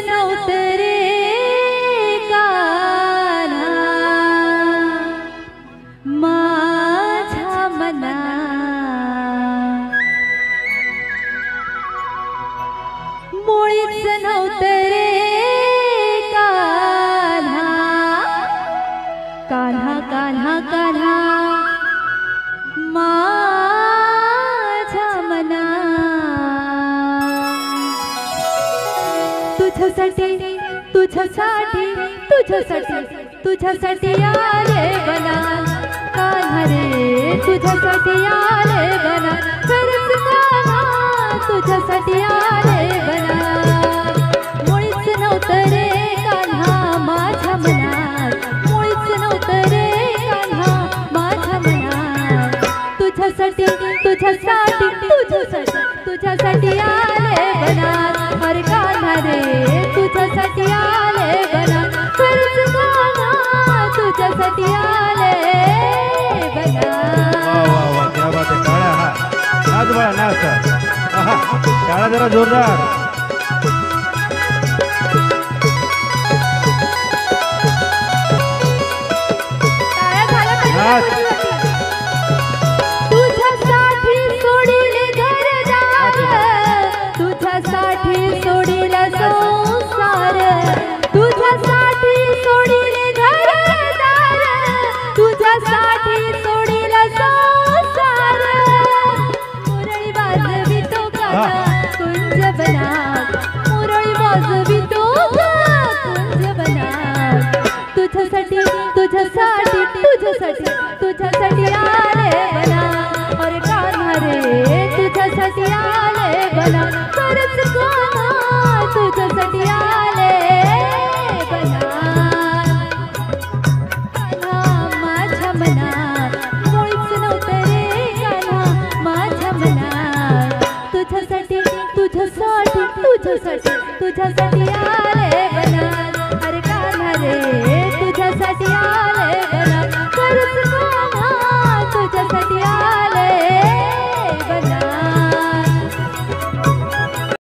नव्हतं रे कान्हा माझ्या मनात, मुळीच नव्हतं रे कान्हा, कान्हा कान्हा कान्हा माझ्या मनात। तुझ्यासाठी तुझ्यासाठी तुझ्यासाठी तुझ्यासाठी आले बना कान्हा रे, तुझ्यासाठी आले बना, खरंच कान्हा तुझ्यासाठी आले बना। मुळीच नव्हतं रे कान्हा माझ्या मनात, मुळीच नव्हतं रे कान्हा माझ्या मनात। तुझ्यासाठी तुझ्यासाठी तुझ्यासाठी तुझ्यासाठी आले बना, अरे कान्हा रे तुझ्यासाठी आले बना, खरंच कान्हा तुझ्यासाठी आले बना। वाह वाह वाह, क्या बात है। काळा हा नाच बळा नाच, काळा जरा जोरदार। नाच। तुझ्यासाठी सोडिले घरदार, तुझ्यासाठी सोडिला संसार, तुझ्यासाठी सोडिले घरदार, तुझ्यासाठी सोडिला संसार। मुरळी वाजवितो कान्हा कुंज बनात, मुरळी वाजवितो कुंज बनात। तुझ्यासाठी तुझ्यासाठी तुझ्यासाठी तुझ्यासाठी आले बना, अरे कान्हा रे तुझ्यासाठी आले बना, खरंच कान्हा तुझ्यासाठी आले बना। कान्हा माझ्या मनात, मुळीच नव्हतं रे कान्हा माझ्या मनात। तुझ्यासाठी तुझ्यासाठी तुझ्यासाठी तुझ्यासाठी आले